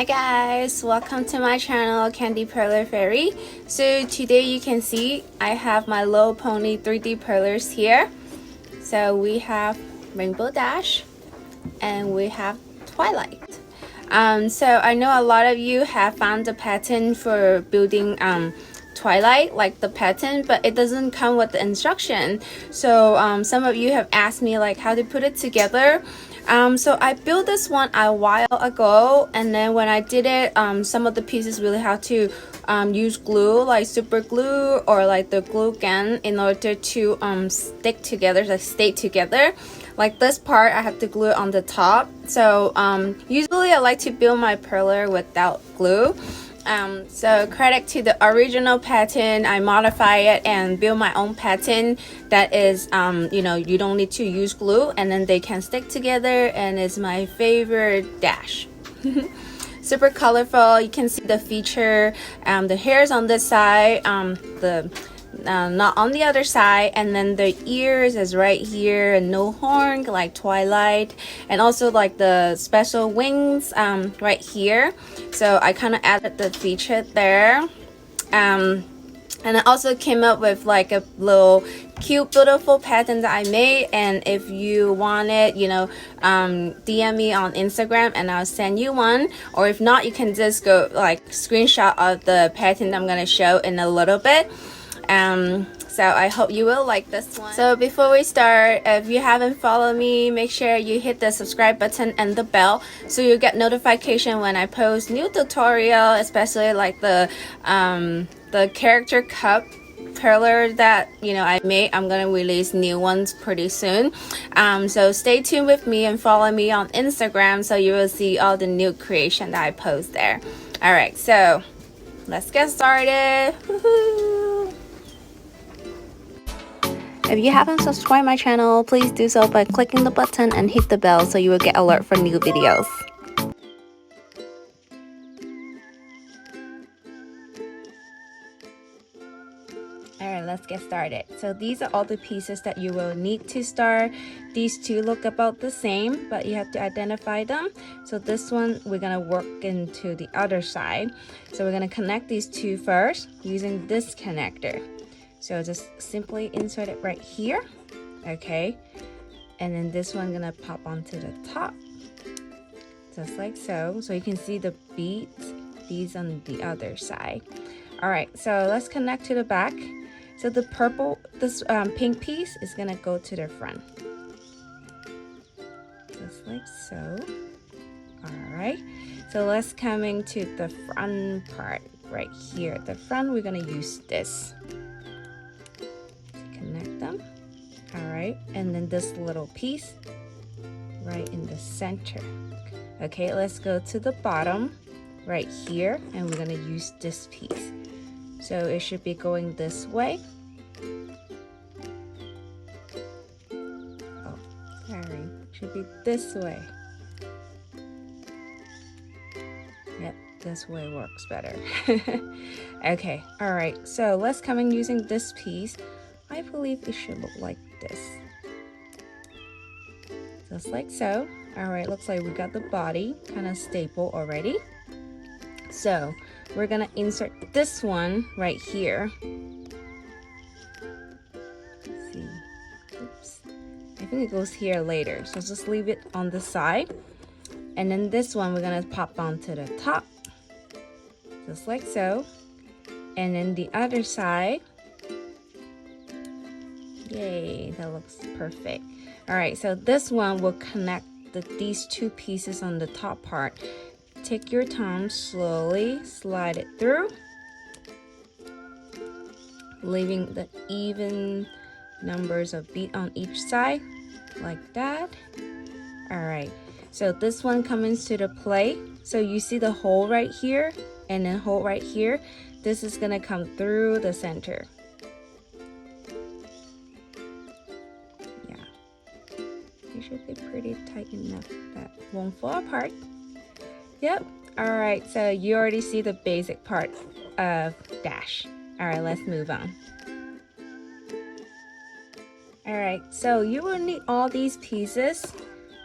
Hi guys, welcome to my channel Candy Perler Fairy. So today you can see I have my Little Pony 3D perlers here. So we have Rainbow Dash and we have Twilight. So I know a lot of you have found the pattern for building Twilight, like the pattern, but it doesn't come with the instruction. So some of you have asked me like how to put it together. So I built this one a while ago, and then when I did it, some of the pieces really have to use glue, like super glue or like the glue gun, in order to stick together, like stay together. Like this part, I have to glue it on the top. So usually I like to build my perler without glue. So credit to the original pattern, I modify it and build my own pattern that is, you know, you don't need to use glue and then they can stick together, and it's my favorite dash. Super colorful. You can see the feature, the hairs on this side, not on the other side, and then the ears is right here, and no horn like Twilight, and also like the special wings right here. So I kind of added the feature there, and I also came up with like a little cute beautiful pattern that I made. And if you want it, you know, DM me on Instagram and I'll send you one, or if not, you can just go like screenshot of the pattern I'm gonna show in a little bit. So I hope you will like this one. So before we start, if you haven't followed me, make sure you hit the subscribe button and the bell so you get notification when I post new tutorial, especially like the character cup perler that, you know, I made. I'm gonna release new ones pretty soon. So stay tuned with me and follow me on Instagram so you will see all the new creation that I post there. All right, so let's get started. Woohoo! If you haven't subscribed my channel, please do so by clicking the button and hit the bell so you will get alert for new videos. Alright, let's get started. So these are all the pieces that you will need to start. These two look about the same, but you have to identify them. So this one, we're gonna work into the other side. So we're gonna connect these two first using this connector. So just simply insert it right here, okay? And then this one gonna pop onto the top, just like so. So you can see the beads, these on the other side. All right, so let's connect to the back. So the purple, this pink piece is gonna go to the front, just like so. All right, so let's coming to the front part right here. The front, we're gonna use this. Connect them. All right, and then this little piece right in the center. Okay, let's go to the bottom right here, and we're gonna use this piece. So it should be going this way. Oh, sorry, should be this way. Yep, this way works better. Okay, all right, so let's come in using this piece. I believe it should look like this, just like so. All right, looks like we got the body kind of staple already. So we're gonna insert this one right here. Let's see, oops, I think it goes here later, so just leave it on the side. And then this one we're gonna pop onto the top, just like so. And then the other side. Yay, that looks perfect. All right, so this one will connect these two pieces on the top part. Take your time, slowly slide it through, leaving the even numbers of bead on each side, like that. All right, so this one comes into the play. So you see the hole right here and then hole right here. This is gonna come through the center. Should be pretty tight enough that won't fall apart. Yep. All right, so you already see the basic part of dash. All right, let's move on. All right, so you will need all these pieces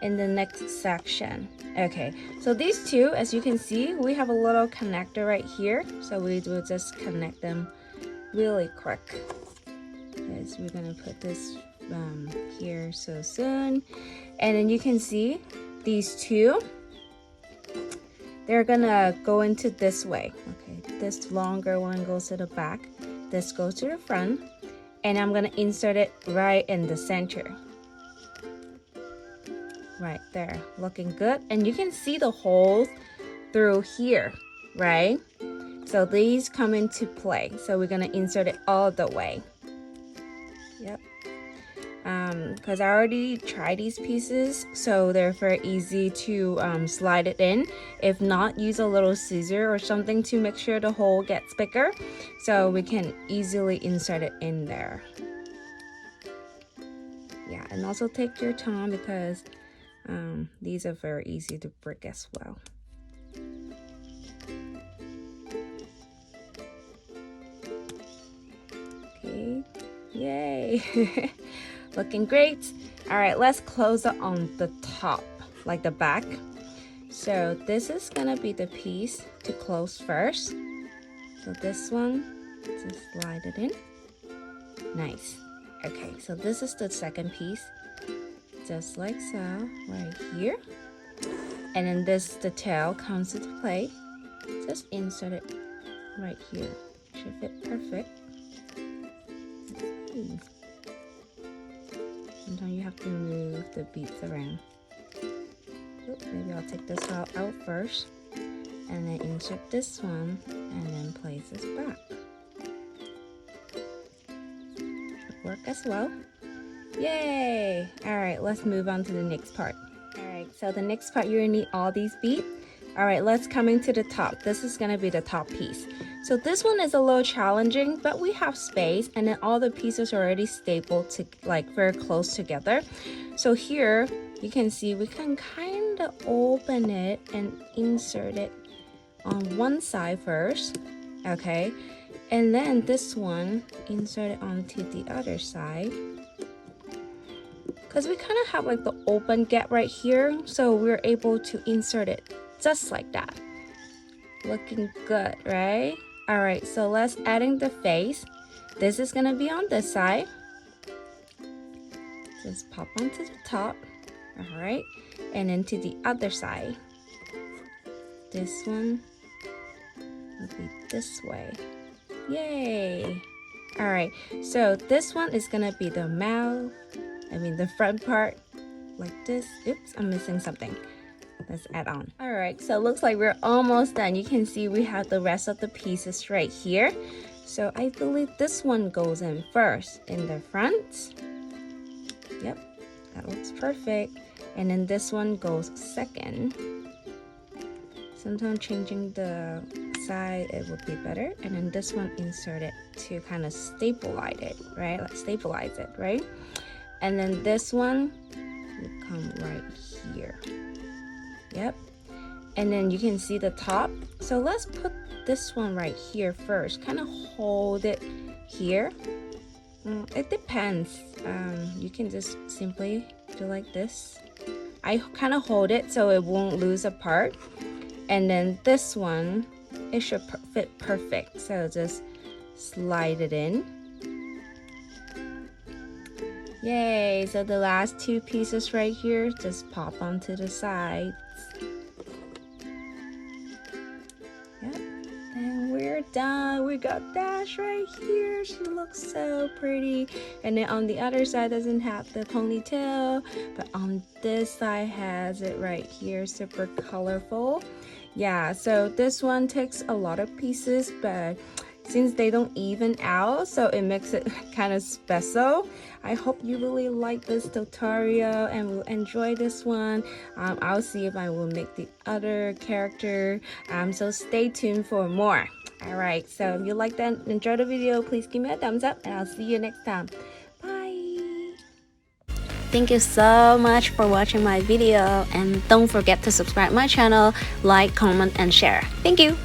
in the next section. Okay, so these two, as you can see, we have a little connector right here, so we will just connect them really quick, because we're gonna put this here so soon. And then you can see these two, they're gonna go into this way. Okay, this longer one goes to the back, this goes to the front, and I'm gonna insert it right in the center. Right there, looking good. And you can see the holes through here, right? So these come into play. So we're gonna insert it all the way. Yep. Because I already tried these pieces, so they're very easy to slide it in. If not, use a little scissor or something to make sure the hole gets bigger, so we can easily insert it in there. Yeah, and also take your time, because these are very easy to break as well. Okay, yay! Looking great. All right, let's close it on the top, like the back. So this is gonna be the piece to close first. So this one, just slide it in. Nice. Okay, so this is the second piece. Just like so, right here. And then the tail comes into play. Just insert it right here. Should fit perfect. Sometimes you have to move the beads around. Oops, maybe I'll take this out first, and then insert this one, and then place this back. Should work as well. Yay! Alright, let's move on to the next part. Alright, so the next part, you're gonna need all these beads. Alright, let's come into the top. This is gonna be the top piece. So this one is a little challenging, but we have space, and then all the pieces are already stapled to like very close together. So here, you can see we can kind of open it and insert it on one side first. Okay, and then this one, insert it onto the other side. Because we kind of have like the open gap right here, so we're able to insert it just like that. Looking good, right? All right, so let's add in the face. This is gonna be on this side. Just pop onto the top. All right, and then to the other side. This one will be this way. Yay! All right, so this one is gonna be the mouth. The front part, like this. Oops, I'm missing something. Let's add on. All right, so it looks like we're almost done. You can see we have the rest of the pieces right here. So I believe this one goes in first in the front. Yep, that looks perfect. And then this one goes second. Sometimes changing the side, it would be better. And then this one, insert it to kind of stabilize it, right? Like stabilize it, right? And then this one will come right here. Yep. And then you can see the top. So let's put this one right here first. Kind of hold it here. It depends. You can just simply do like this. I kind of hold it so it won't lose apart. And then this one, it should fit perfect. So just slide it in. Yay! So the last two pieces right here, just pop onto the sides. Yep. And we're done. We got Dash right here. She looks so pretty. And then on the other side doesn't have the ponytail, but on this side has it right here. Super colorful. Yeah, so this one takes a lot of pieces, but since they don't even out, so it makes it kind of special. I hope you really like this tutorial and will enjoy this one. I'll see if I will make the other character. So stay tuned for more. All right, so if you like that, enjoy the video, please give me a thumbs up, and I'll see you next time. Bye. Thank you so much for watching my video, and don't forget to subscribe my channel, like, comment, and share. Thank you.